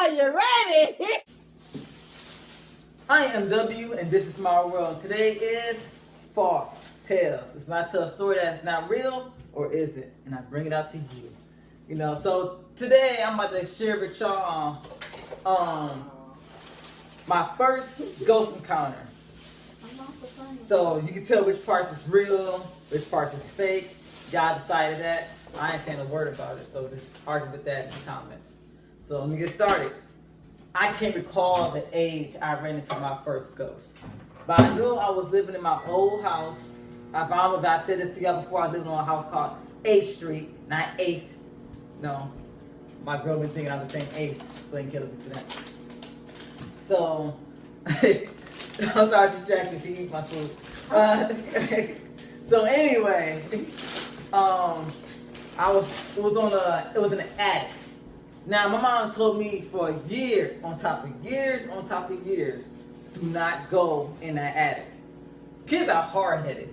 Are you ready? I am W, and this is my world. Today is False Tales. It's when I tell a story that's not real, or is it? And I bring it out to you. So today I'm about to share with y'all my first ghost encounter. So you can tell which parts is real, which parts is fake. Y'all decided that. I ain't saying a word about it, so just argue with that in the comments. So let me get started. I can't recall the age I ran into my first ghost. But I knew I was living in my old house. I don't know if I said this to y'all before. I lived on a house called 8th Street, not 8th. No, my girl been thinking I was saying 8th. Blame Caleb for that. So, I'm sorry, she's distracted. She eats my food. So anyway, it was in the attic. Now, my mom told me for years, on top of years, do not go in that attic. Kids are hard-headed.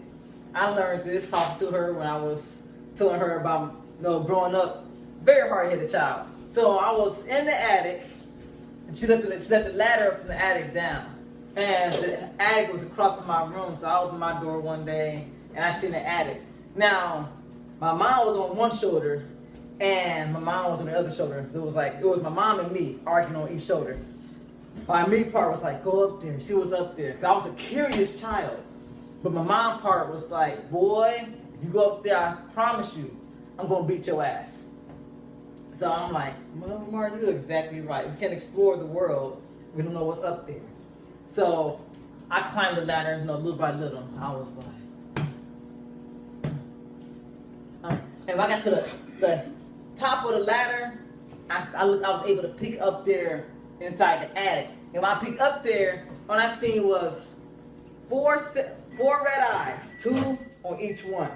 I learned this talking to her when I was telling her about growing up. Very hard-headed child. So I was in the attic, and she left the ladder from the attic down. And the attic was across from my room, so I opened my door one day, and I seen the attic. Now, my mom was on one shoulder, and my mom was on the other shoulder. So it was my mom and me arguing on each shoulder. My me part was like, go up there, see what's up there. Because I was a curious child. But my mom part was like, boy, if you go up there, I promise you, I'm going to beat your ass. So I'm like, well, Mark, you're exactly right. We can't explore the world. We don't know what's up there. So I climbed the ladder, little by little. I was like, and when I got to the top of the ladder, I was able to peek up there inside the attic. And when I peeked up there, what I seen was four red eyes, 2 on each one.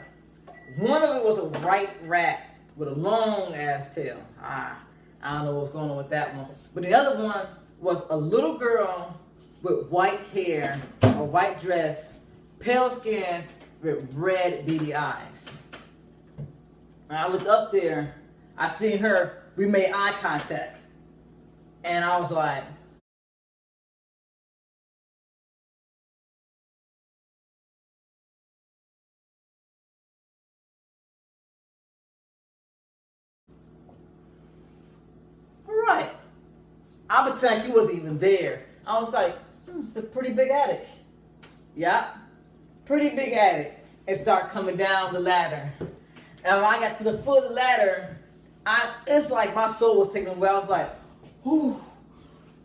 One of it was a white rat with a long ass tail. I don't know what's going on with that one. But the other one was a little girl with white hair, a white dress, pale skin, with red beady eyes. And I looked up there, I seen her, we made eye contact. And I was like, all right. I pretend she wasn't even there. I was like, it's a pretty big attic. Yeah, pretty big attic. And start coming down the ladder. And when I got to the foot of the ladder, it's like my soul was taken away. I was like, whew,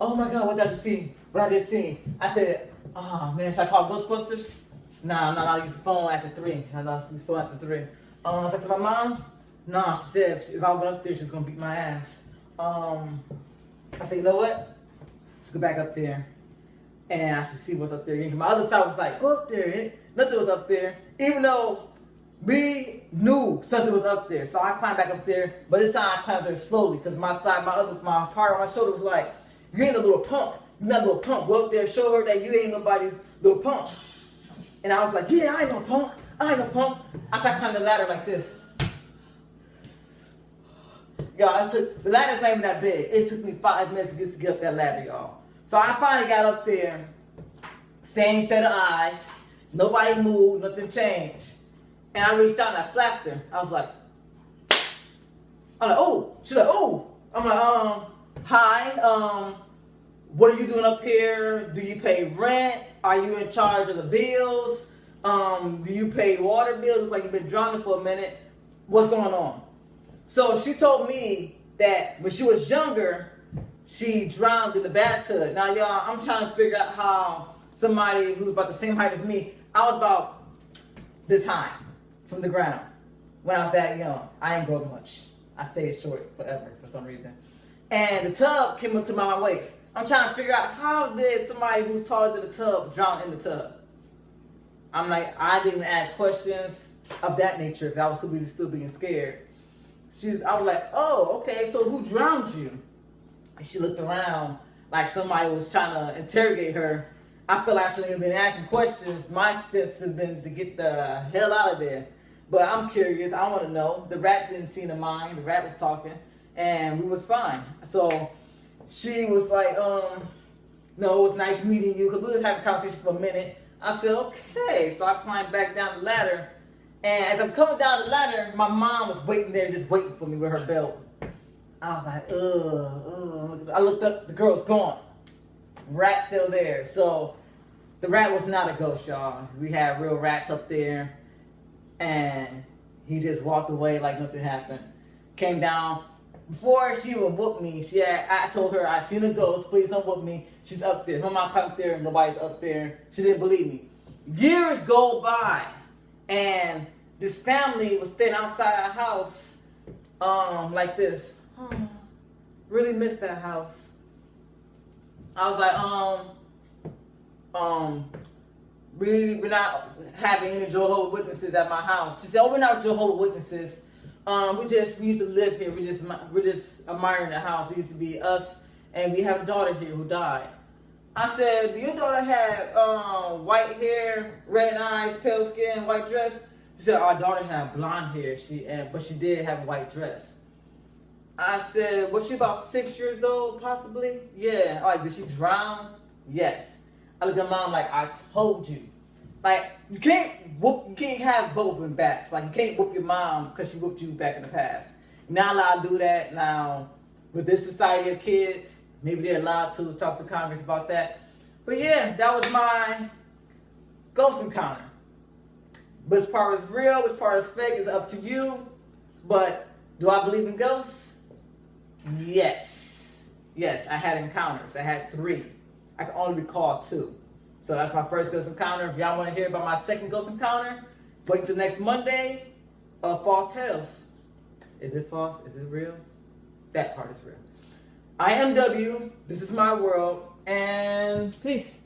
oh my God, what did I just see? What I just seen? I said, oh man, should I call Ghostbusters? Nah, I'm not gonna use the phone after 3. I'm not gonna use the phone after 3. I said to my mom, nah, she said if I went up there, she was gonna beat my ass. I said, you know what? Let's go back up there and I should see what's up there again. My other side was like, go up there. Nothing was up there. Even though we knew something was up there. So I climbed back up there, but this time I climbed there slowly because my part on my shoulder was like, you ain't a little punk. You're not a little punk. Go up there, show her that you ain't nobody's little punk. And I was like, yeah, I ain't no punk. I ain't no punk. I started climbing the ladder like this. Y'all, the ladder's not even that big. It took me 5 minutes to get up that ladder, y'all. So I finally got up there. Same set of eyes. Nobody moved. Nothing changed. And I reached out and I slapped her. I was like, oh. She's like, oh. I'm like, hi. What are you doing up here? Do you pay rent? Are you in charge of the bills? Do you pay water bills? Looks like you've been drowning for a minute. What's going on? So she told me that when she was younger, she drowned in the bathtub. Now, y'all, I'm trying to figure out how somebody who's about the same height as me, I was about this high from the ground when I was that young. I didn't grow up much. I stayed short forever for some reason. And the tub came up to my waist. I'm trying to figure out how did somebody who's taller than the tub drown in the tub? I'm like, I didn't ask questions of that nature because I was too busy still being scared. I was like, oh, okay, so who drowned you? And she looked around like somebody was trying to interrogate her. I feel like I shouldn't have been asking questions. My sense should have been to get the hell out of there. But I'm curious. I want to know. The rat didn't seem to mind. The rat was talking, and we was fine. So she was like, no, it was nice meeting you, because we was having a conversation for a minute. I said, okay. So I climbed back down the ladder. And as I'm coming down the ladder, my mom was waiting there, just waiting for me with her belt. I was like, ugh. I looked up, the girl's gone. Rat's still there. So the rat was not a ghost, y'all. We had real rats up there. And he just walked away like nothing happened. Came down. Before she would whoop me, I told her, I seen a ghost, please don't whoop me. She's up there. My mom come up there and nobody's up there. She didn't believe me. Years go by, and this family was standing outside our house, like this. Oh, really miss that house. I was like, we're not having any Jehovah's Witnesses at my house. She said, oh, we're not Jehovah's Witnesses. We used to live here. We're just admiring the house. It used to be us, and we have a daughter here who died. I said, do your daughter have white hair, red eyes, pale skin, white dress? She said, our daughter had blonde hair, but she did have a white dress. I said, was she about 6 years old, possibly? Yeah. Like, did she drown? Yes. I looked at mom like, I told you. Like, you can't have whooping backs. Like, you can't whoop your mom because she whooped you back in the past. You're not allowed to do that now. With this society of kids, maybe they're allowed to talk to Congress about that. But yeah, that was my ghost encounter. Which part is real, which part is fake is up to you. But do I believe in ghosts? Yes. Yes, I had encounters. I had 3. I can only recall 2. So that's my first ghost encounter. If y'all want to hear about my second ghost encounter, wait until next Monday. False Tales. Is it false? Is it real? That part is real. I am W. This is my world. And peace.